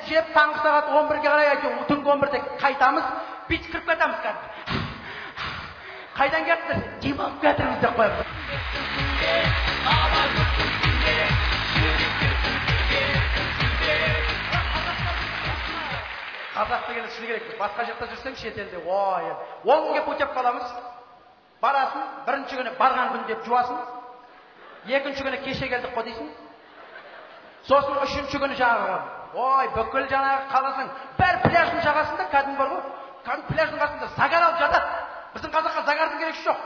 жеп, таңғы сағат 11-ге қарай әйтеуір түнгі 11-де қайтамыз, бүйтіп кіріп кетеміз кәдімгі. Қайдан келіпсіздер? Демалып кетірміз деп қоямыз. Қазақ дегені шыны керек. Басқа жақта жүрсең шетелде, ой, 10 күнге путевка аламыз. Барасың, бірінші күні барған күн деп жуасың. Екінші күні кеше келдік қой дейсің. Сосын үшінші күні жаңағы, ой, бүкіл жаңағы қаласың, бәрі пляждың жағасында, кәдімгі бар ғой. Кәдімгі пляждың қасында загар алып жатады. Біздің қазаққа загардың керегі жоқ.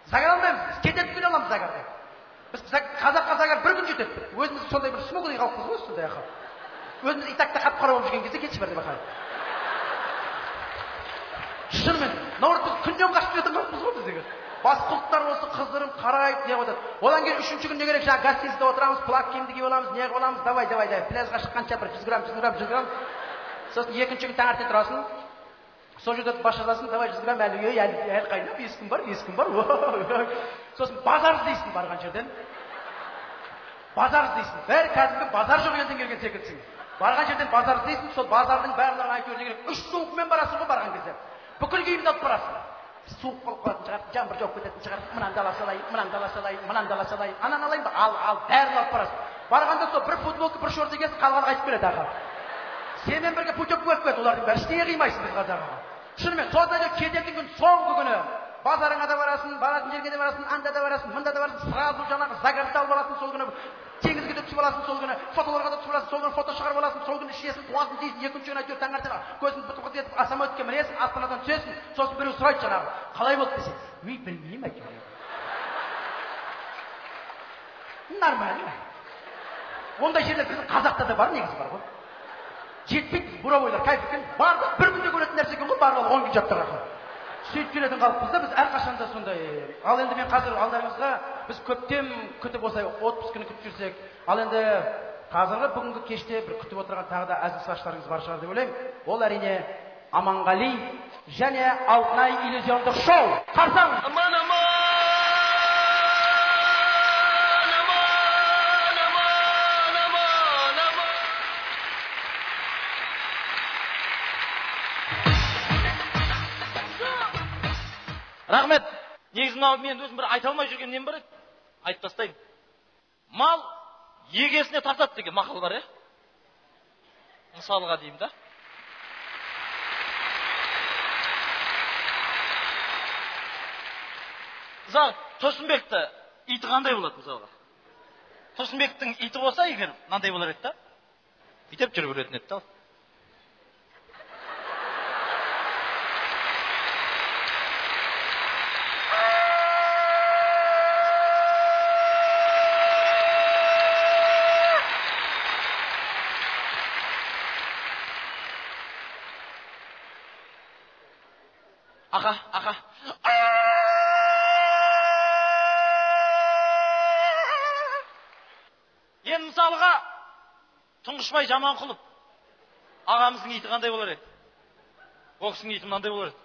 Загар алмаймыз, біз кететін күн аламыз загарды. Біз қазаққа загар бір күн жетеді. Өзіміз сондай бір смуглый қалыппыз ғой, сондай ақыл. Өзіміз итакта қап-қара болып жүрген кезде кетші бер деп ақыл. Шынымен, наурыз біз күннен қашып жүретін қалыппыз ғой біздегі. Бас құлттар осы қыздырым қарайды, не қойдады. Одан кейін үшінші күн не керек, жаңа гостиницада отырамыз, плак киімді киіп аламыз, не қыламыз, давай, пляжға шыққанша бір 100 грамм. Сосын екінші күн таңертең тұрасың. Сол жерде бас жазасың, давай 100 грамм әлі қайда, 5 күн бар. Сосын базар іздейсің барған жерден. Базар іздейсің. Бәрі кәдімгі базар жоқ елден келген секілдісің. Барған жерден базар іздейсің, сол базардың барлығын айтып не керек. 3 суықпен барасың ғой барған кезде. Бүкіл киімді алып барасың. Суық болып қалатын шығар, жаңбыр жауып кететін шығар, мынаны ала салайын, ананы алайын ба? Ал, бәрін алып барасың. Барғанда сол бір футболка, бір шорты киесің, қалғаны қайтып келеді аға. Сенмен бірге путевка өтіп кетті, олардың бәрі ештеңе қимайсың біз қазағыға. Шынымен, содан кететін күн соңғы күні. Базарыңа да барасың, баратын жерге де барасың, анда да барасың, мында да барасың, сразу жаңағы загарды алып аласың сол күні. Теңізге де түсіп аласың сол күні, фотоларға да түсіп аласың сол күні, фото шығарып аласың сол күні, ішесің, туасың дейсің, екінші күні әйтеуір таңертең көзің бытып етіп самолетке мінесің, астанадан түсесің, сосын біреу сұрайды жаңағы, қалай болды десе, білмеймін әйтеуір. Нормально. Ондай жерлер біздің қазақта да бар, негізі бар ғой. Жетпейді буровойлар, кайф екен, барлық бір күнде көретін нәрсе екен ғой, барлығы 10 күн жаттырақ. Сөйтіп келетін қалыппыз да, біз әрқашанда сондай. Ал енді мен қазір алдарыңызға біз көптен күтіп осылай 30 күні күтіп жүрсек, ал енді қазіргі бүгінгі кеште бір күтіп отырған тағы да әзіл сақшыларыңыз бар шығар деп ойлаймын. Ол әрине Аманғали және Алтынай иллюзиондық шоу. Қарсаңыз! Рахмет. Негізі мынау мен өзім бір айта алмай жүрген нем бар еді. Айтып тастайын. Мал егесіне тартады деген мақал бар, мысалға деймін да. Мысалы, Тұрсынбекті иті қандай болады мысалға? Тұрсынбектің иті болса егер мынандай болар еді да. Бүйтіп жүріп жүретін еді да. Аха. Енді мысалға Тұңғышбай Жаманқұлов ағамыздың иті қандай болар еді? Ол кісінің иті мынандай болар еді.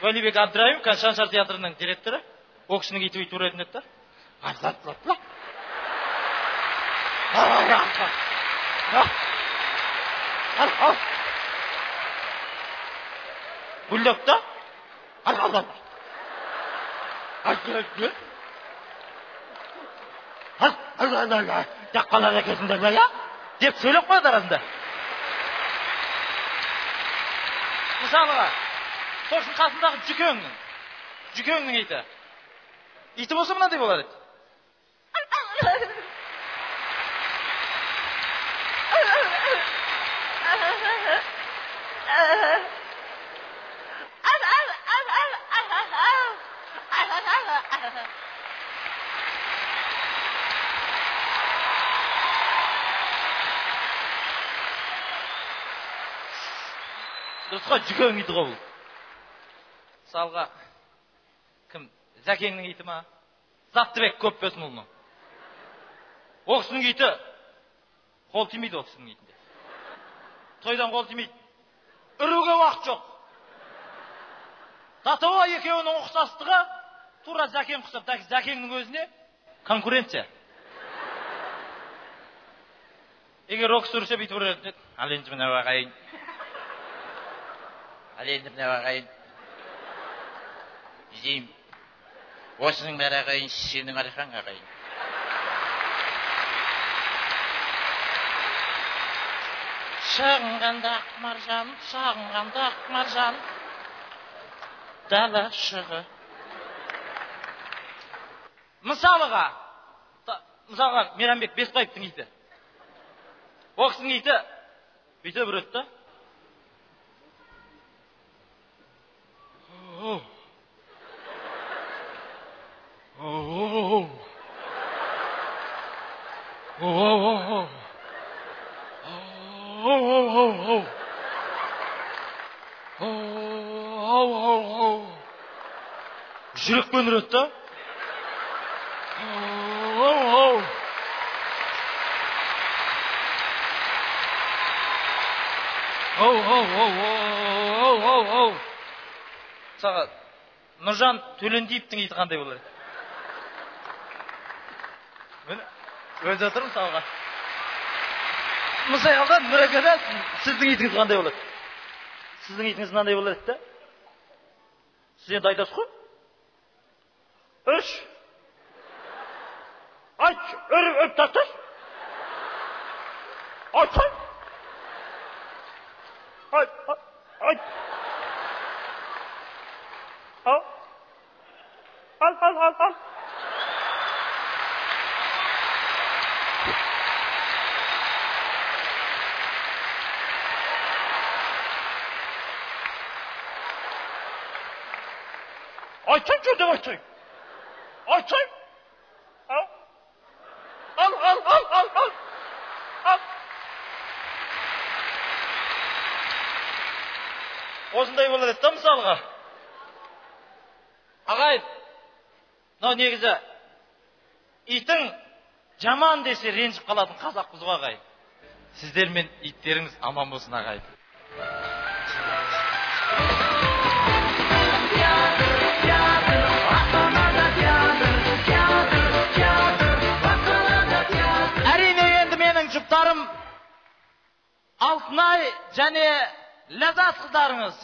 Валибек Абдраимов, Шаншар театрының директоры, ол кісінің иті өйтіп ұратын еді да. Бульдог да? Жаққалар әкесіңдер бе, я? Деп сөйлеп қояды арасында. Мысалыға, Торсын қасындағы жүкеңнің иті. Иті болса мынандай болар еді. Дұрысқа жүкең иті ғой бұл. Мысалға, кім? Зәкеңнің иті ма? Заттыбек Көпбесінұлының. Ол кісінің иті Қол тимейді ол кісінің итінде. Тойдан қол тимейді. Үруге уақыт жоқ. Татуа екеуінің ұқсастығы тура Зәкең құсап, Зәкеңнің өзіне конкуренция. Егер рок сүрсе бүйтіп ұрады. Ал енді мына ағайын. Ал енді мына ағайын. Деймін. Осының бәрі ағайын, сенің арқан ағайын. Шағынғанда ақ маржан, дала шығы. Мысалыға, Мейрамбек Бесбаевтың иті. Ол кісінің иті бүйтіп үреді да. Жүрекпен үреді да. Саға, Нұржан Төлендиевтің иті қандай болар? Өзі отырмын сауға. Мысалға, Нұрекеде сіздің итіңіз қандай болады? Сіздің итіңіз қандай болар еді? Сіз енді айтасыз ғой? 3 Айт, өріп тастас. Айтсай. Айт. Ал. Айтсай, жүрдем айтсай. Айтсай. Ал. Осындай болады еді, мысалға. Ағайын, негізі, итің жаман десе ренжіп қалатын қазақпыз ғой ағайын. Сіздер мен иттеріңіз аман болсын ағайын. Әрине енді менің жұптарым Алтынай және Ләззат қыздарыңыз.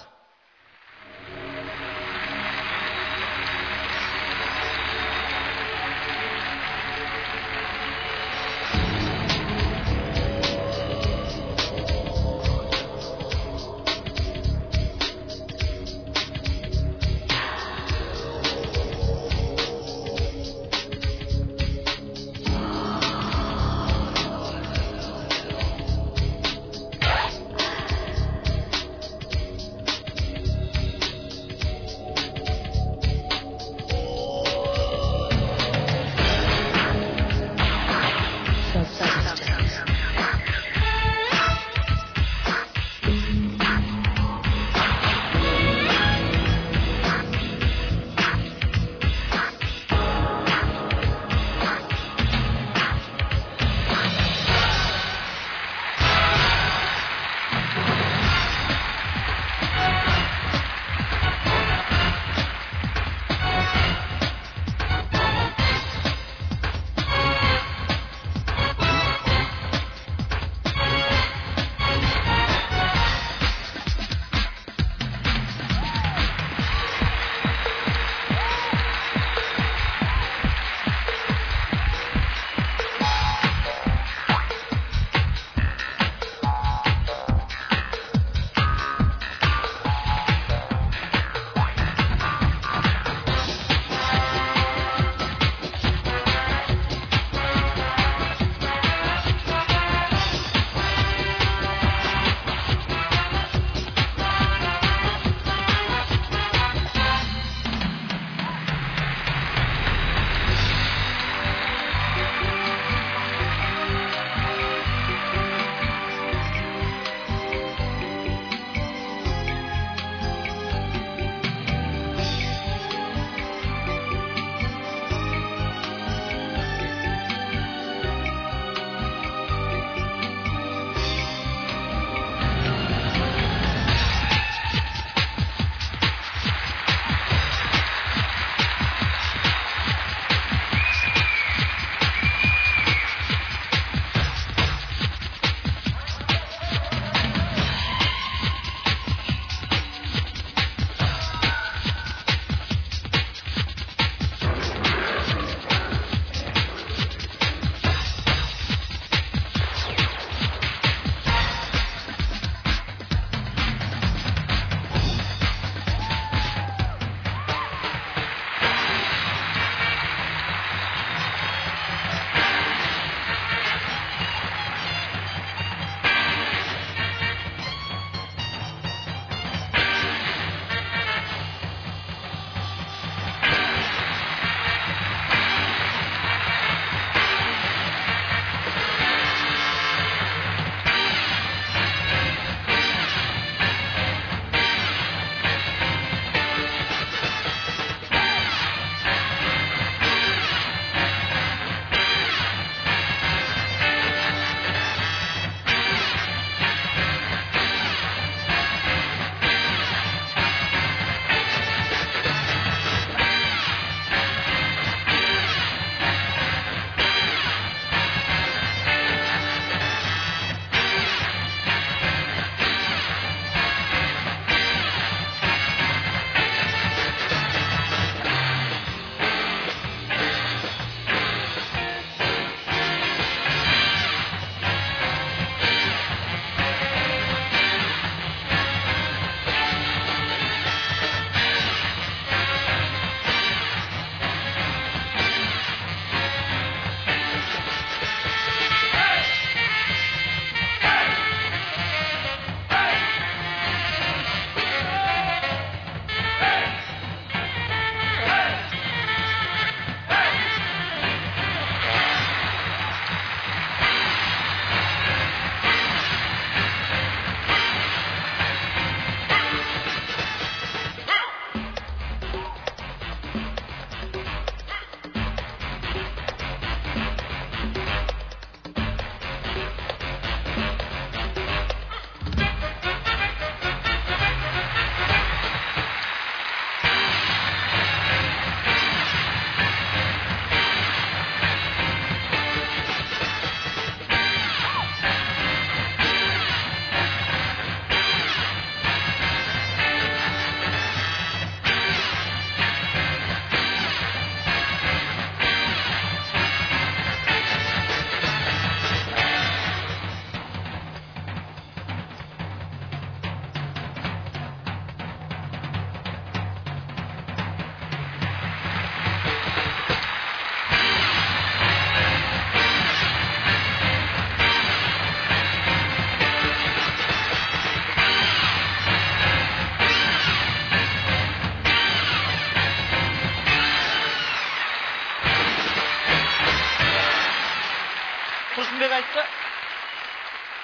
Алтынбек айтты.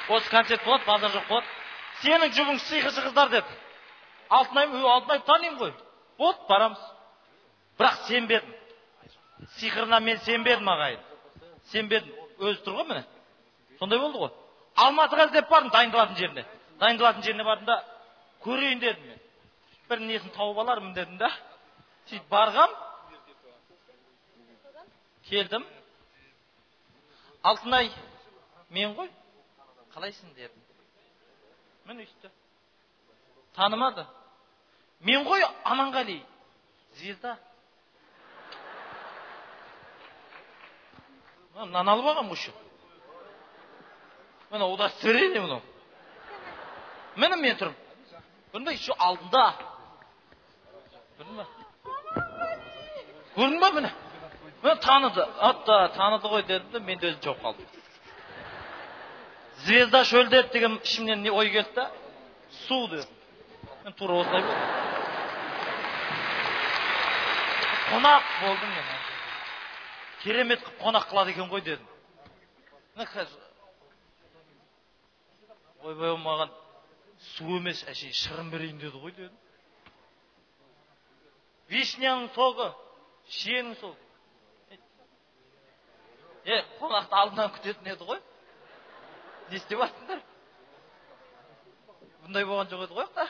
Осы концерт болады, базар жоқ болады. Сенің жұбың сиқыршы қыздар деді. Алтынай танимын ғой. Вот, барамыз. Бірақ сенбедім. Сиқырына мен сенбедім ағайын. Сенбедім. Өзі тұр ғой міне. Сондай болды ғой. Алматыға іздеп бардым дайындалатын жеріне. Дайындалатын жеріне бардым да көрейін дедім мен. Бір несін тауып алармын дедім да. Сөйтіп барғам. Келдім. Алтынай мен ғой. Қалайсың дедім. Мен өйсті. Танымады. Мен ғой Аманғали. Звезда. Мынаны алып алғам ғой. Мына удостоверение мынау. Міне мен тұрмын. Көрдің бе, еще алдында. Көрдің бе? Көрдің бе міне? Мен таныды. Атта таныды ғой дедім, мен де өзім жоқ қалдым. Звезда шөлдеді деген ішімнен не ой келді да? Су дедім. Мен тура осылай болдым. Қонақ болдым мен. Керемет қып қонақ қылады екен ғой дедім. Ойбай маған су емес, әшейін шырын берейін деді ғой дедім. Вишняның соғы, шиенің соғы. Қонақты алдынан күтетін еді ғой. Не істеп аттыңдар? Бұндай болған жоқ еді ғой та.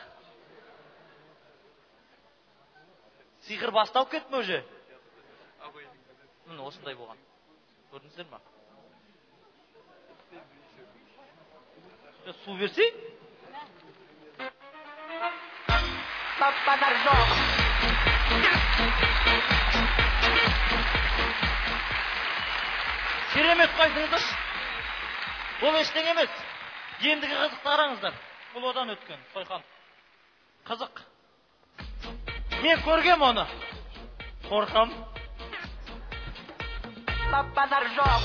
Сиқыр басталып кетті ме уже? Міне осындай болған. Көрдіңіздер ма? Су берсей? Керемет қайтыңыздар. Бұл ештеңе емес. Ендігі қызықты қараңыздар. Бұл одан өткен Сойқан. Қызық. Мен көргем оны. Қорқам. Бадар жоқ.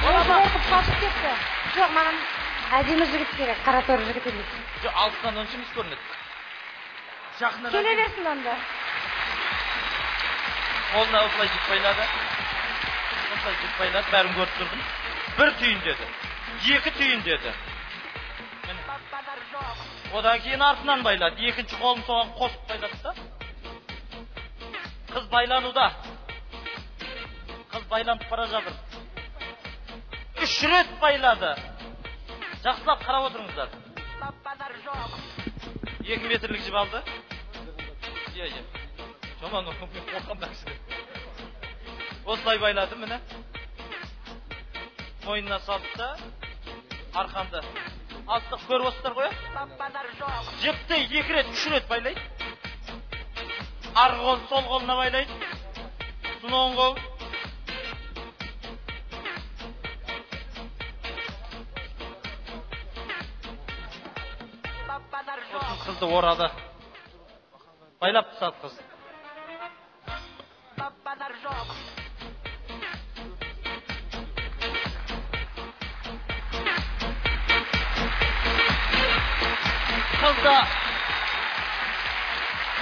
Қорқып қашып кетті. Жоқ, маған әдемі жігіт керек, қара торы жігіт емес. Жоқ, алыстан онша емес көрінеді. Келе берсін онда. Қолына осылай жіп байлады. Осылай жіп байлады, бәрін көріп тұрдым. Бір түйін деді. Екі түйін деді. Одан кейін артынан байлады. Екінші қолын соған қосып байлады да. Қыз байлануда. Қыз байланып бара жатыр. 3 рет байлады. Жақсылап қарап отырыңыздар. 2 метрлік жіп алды. Жаман мен қорқамда кісіден. Осылай байлады міне. Мойнына салды да арқанды. Астық көріп отырсыздар ғой? Жіпті 2 рет, 3 рет байлайды. Арғы қол сол қолына байлайды. Сосын оң қол. Сосын қызды орады. Байлап тастады қыз.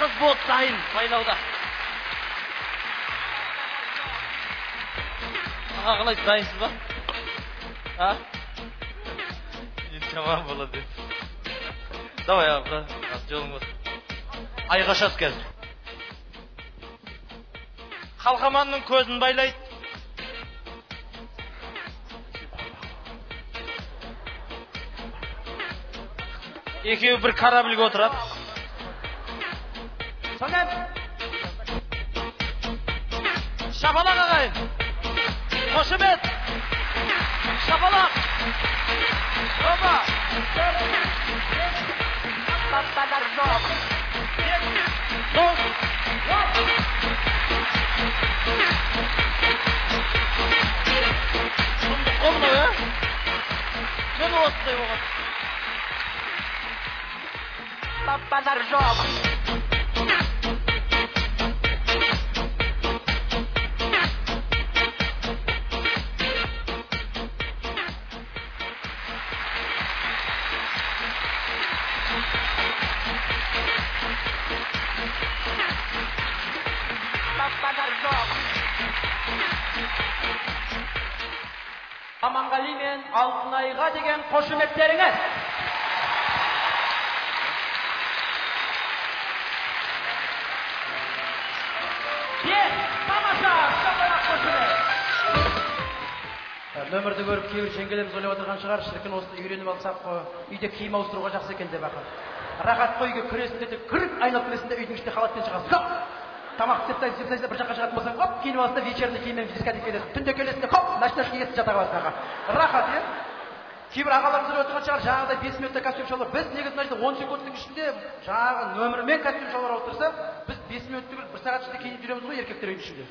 Қыз болды дайын байлауда. Аға қалайсыз, дайынсыз ба? Енді жаман болады. Давай аға, жолың болсын. Айға шас қазір. Қалқаманның көзін байлайды. Екеуі бір корабльге отырады. Сонда Шапалақ ағайын. Қошемет. Шапалақ. Оба. Бадар жоқ. Дос. Сұмдық қолына, Мен осындай болған. Бадар жоқ. Аманғали мен Алтынайға деген қошеметтеріңіз. Тамаша, шапалақ қошемет. Нөмірді көріп кейбір жеңгелеріміз ойлап отырған шығар, шіркін осыны үйреніп алсақ, үйде киім ауыстыруға жақсы екен деп ақыр. Рахат қой үйге кіресінде де кіріп айналып келесінде үйдің ішінде халатпен шығасың. Тамақ істеп бір жаққа шығатын болсаң, хоп, киініп аласың да вечерний киіммен дискотекаға келесің. Түнде келесінде хоп, ночной киесің жата қаласың аға. Рахат, иә? Кейбір ағаларымыз ойлап отырған шығар, жаңағыдай 5 минутта костюм шалбар. Біз негізі мына жерде 10 секундтың ішінде жаңағы нөмірмен костюм шалбар алып тұрса, біз 5 минут түгіл 1 сағат ішінде киініп жүреміз ғой еркектер үйдің ішінде.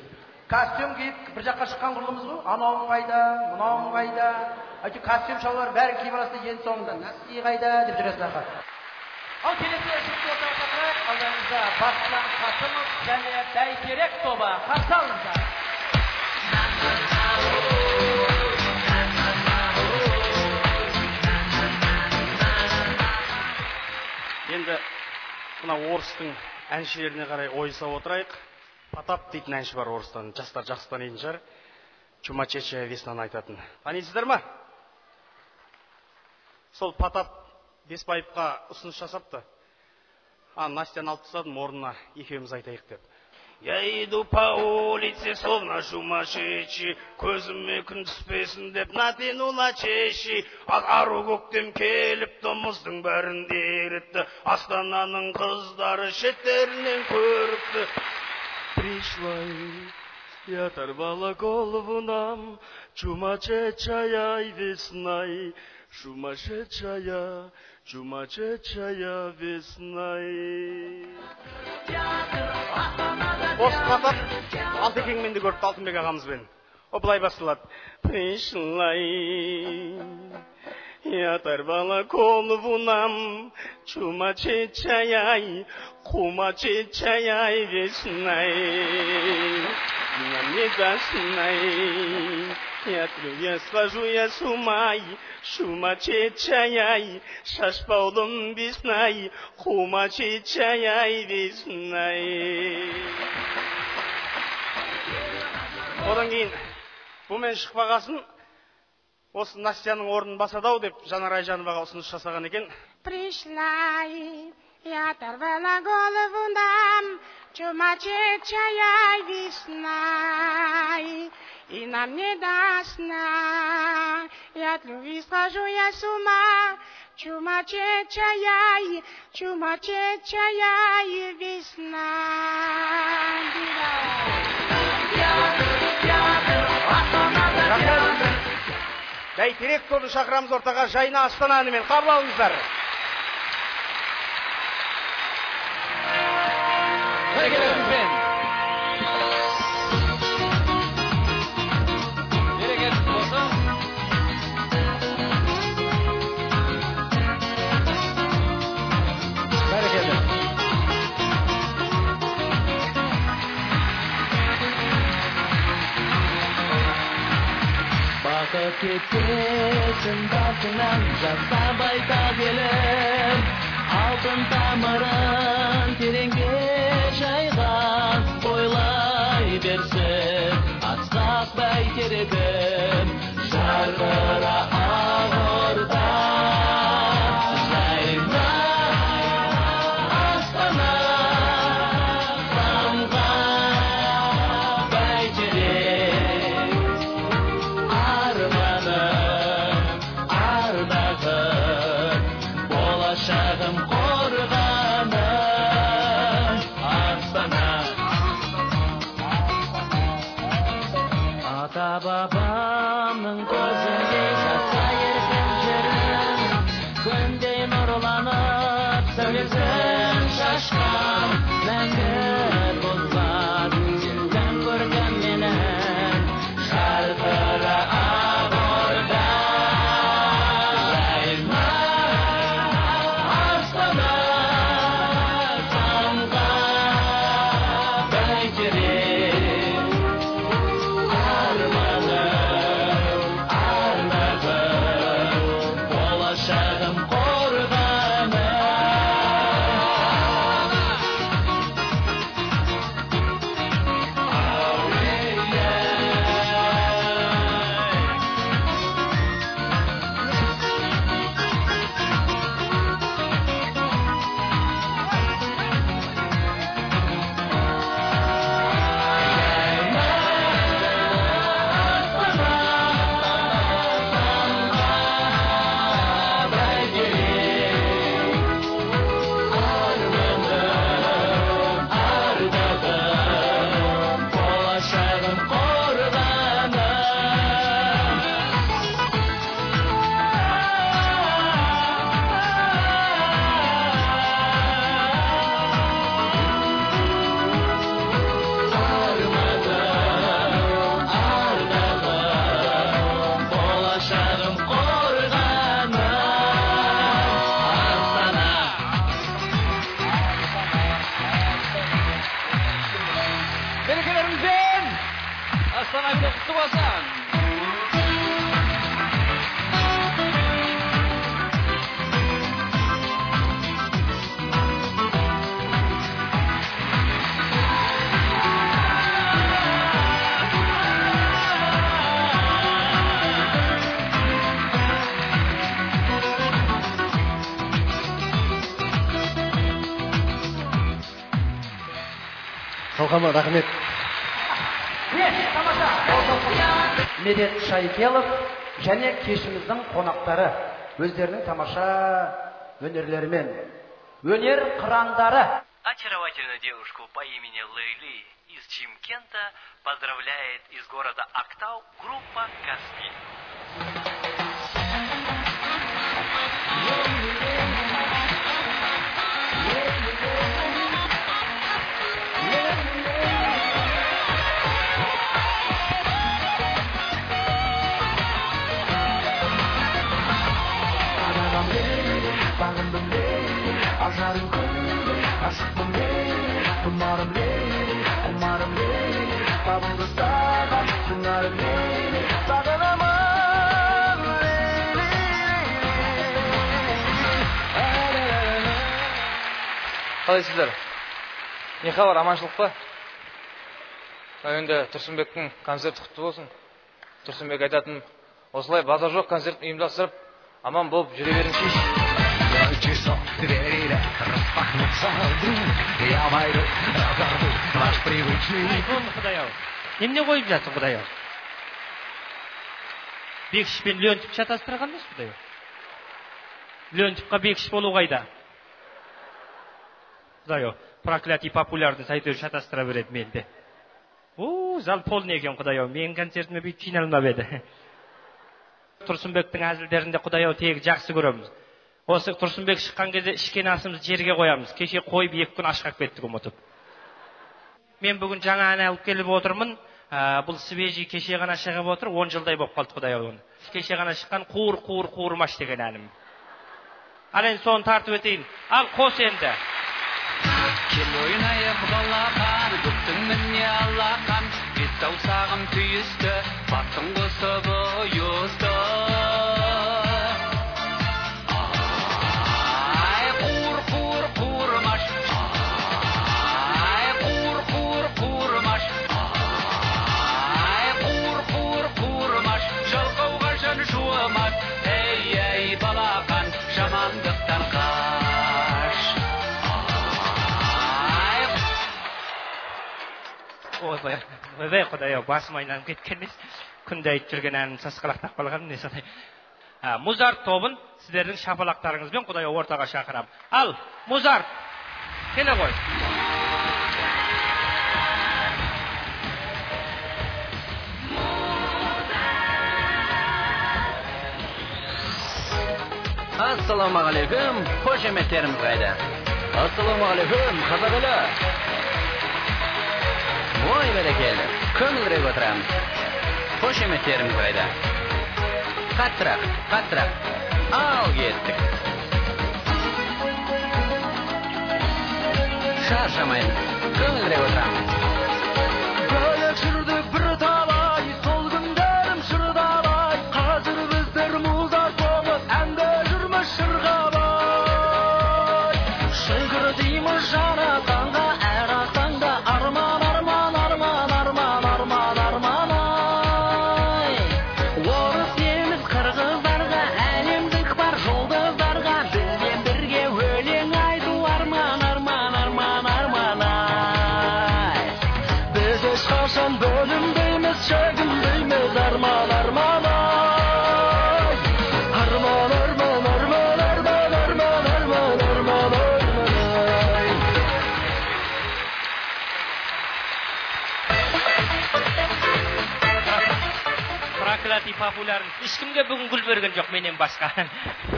Костюм киіп бір жаққа шыққан құрлымыз ғой, анауың қайда, мынауың қайда, әйтеуір костюм шалбар бәрін киіп аласың да ең соңында носки қайда деп жүресің аға. Ал келесі үшінші ортаға шақырайық, алдымызда Басылан Қасымов және Бәйтерек тобы. Қарсы алыңыздар. Енді мына орыстың әншілеріне қарай ойыса отырайық. Потап дейтін әнші бар орыстан, жастар жақсы танитын шығар. Чумачечая веснаны айтатын. Танисыздар ма? Сол Потап Беспаевқа ұсыныс жасапты. Настяны алып тастадым орнына екеуміз айтайық деп. Я иду по улице, словно сумасшедший, көзіме күн түспесін деп натянула чеши. Ару көктем келіп мұздың бәрін ерітті, Астананың қыздары шеттерінен көріпті. Пришла и оторвала голову нам, чумачечая весна, сумасшедшая, чумачечая весна. Осы қатап, Алтекеңменді көріпті Алтынбек ағамызбен. О, былай басталады. Пришла и оторвала голову нам, чумачечая, кумачечая весна. Нам не дашь, я схожу я с ума, сумасшедшая, шашпаудың весна, кумачечая весна. Одан кейін бұмен шықпағасын, осы Настяның орнын басадау деп Жанар Айжановаға ұсыныс жасаған екен. Пришла и оторвала голову нам, чумачечая весна, и нам не даст сна. И от любви схожу я с ума, чумачечая весна. Бәйтерек тобын шақырамыз ортаға, Жайна Астана әнімен қабыл алыңыздар. Бәрекелеріңізбен. Берекет болсын. Бәрекелі. Бақыт кетсесін басынан жатса байтақ елім, алтын тамырын тереңге жайған, ойлай берсін асқақ бәйтерегім, жарқыра ақ орда. Жайна Астана, самған бәйтерек, болашағым қорғаным Астана. Ата-бабамның көзінде жатса еркін жерім, күндей нұрланып сәулесін шашқан, мәңгі болған сенден көрген менің жарқыра ақ орда. Жайна Астана, самған бәйтерек, арманым Берекелеріңізбен Астана құтты болсын. Қалқама, рахмет. Медет Шайкелов және кешіміздің қонақтары өздерінің тамаша өнерлерімен өнер қырандары. Очаровательную девушку по имени Лейли из Чимкента поздравляет из города Актау группа «Каспий». Қалайсыздар? Не хабар, аманшылық па? Енді Тұрсынбектің концерті құтты болсын. Тұрсынбек айтатын, осылай базар жоқ концерт ұйымдастырып, аман болып жүре беріңізші. Часов двери распахнутся вдруг, я войду, разорву ваш привычный. Құдай-ау, немене қойып жатсың, Құдай-ау? Бекіш пен Леонтьев шатастырған емес, Құдай-ау? Леонтьевқа Бекіш болу қайда? Құдай-ау, проклятий популярный әйтеуір шатастыра береді менде. Зал полный екен, Құдай-ау, менің концертіме бүйтіп жиналмап еді. Тұрсынбектің әзілдерінде, Құдай-ау, тегі жақсы көреміз. Осы Тұрсынбек шыққан кезде ішкен асымызды жерге қоямыз. Кеше қойып 2 күн ашқақ кеттік ұмытып. Мен бүгін жаңа ән алып келіп отырмын. Бұл свежий кеше ғана шығып отыр. 10 жылдай болып қалды, Құдай-ау. Кеше ғана шыққан қуырмаш деген әнім. Ал енді соны тартып өтейін. Ал қос енді. Кел ойнайық балақан, көптің міне алақан, бет саусағым түйісті, баттың қосып ұйысты. Ойбай, Құдай-ау, басым айналып кеткен емес. Күнде айтып жүрген әнім сасқалақтап қалған не сондай. Музарт тобын сіздердің шапалақтарыңызбен Құдай-ау ортаға шақырам. Ал, Музарт, келе ғой. Ассалаумағалейкум, қошеметтеріміз қайда? Ассалаумағалейкум, қазақ елі. Ой, бәрекелді, көңілірек отырамыз. Қошеметтеріміз қайда? Қаттырақ. Ал кеттік. Шаршамаймыз, көңілірек отырамыз. Бөлек жүрдік бір талай, сол күндерім шырдалай, қазір біздер Музарт болып әнді жүрміз шырғабай. Шыңғыр дейміз жаратқанға, әр ақтаңда арман. Орыс, неміс, қырғыздарға, әлемдік бар жолдыздарға, бізбен бірге өлең айту арман. Біз ешқашан бөлінбейміз, шегінбейміз арман. Проклятий популярный. Ешкімге бүгін гүл берген жоқ менен басқа.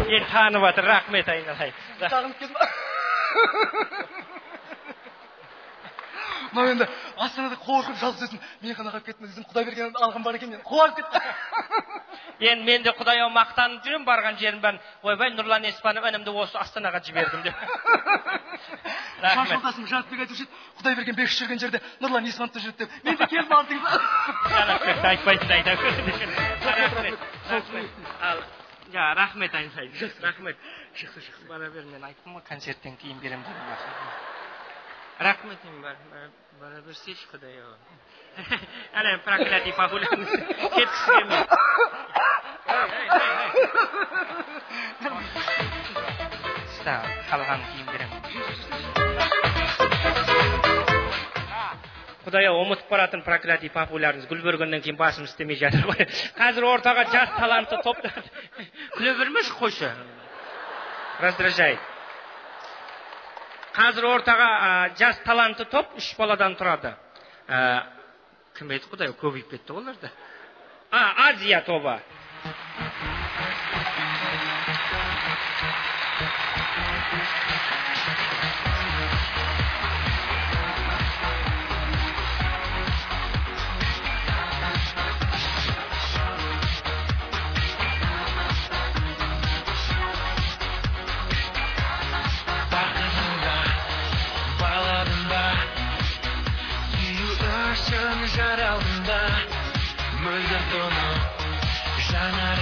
Ел танып жатыр, рахмет айналайын. мына енді астанада қорқып жалғыз өзім мейхана қалып кеттім десем құдай берген алғым бар екен мен қуанып кеттім. Енді мен де Құдай-ау мақтанып жүрем барған жерім бәрін. Ойбай, Нұрлан Еспанов інімді осы Астанаға жібердім деп. Рахмет. Жолдасым Жанатбек айтушы еді, Құдай берген бекіш жүрген жерде Нұрлан Еспановты жүреді деп. Мен де келіп алдыңыз. Жанатбекті айтпайтын айта көрді. Рахмет айнсайын. Рахмет. Шықсы. Бара бер, мен айттым ғой концерттен кейін берем деп. Рахмет, бара берсейші Құдай-ау. Әлем проклятий погуляныз. Кеткісі келмей. Сізді қалған кейін берем. Құдай-ау, ұмытып баратын проклятий популярыңыз гүл бергеннен кейін басым істемей жатыр ғой. Қазір ортаға жас талантты топты. Күле бермеш қойшы. Раздражает. Қазір ортаға жас талантты топ 3 баладан тұрады. Кім еді Құдай, көбейіп кетті оларды. Азия тобы. Жаралында мөлдір тоны жаңа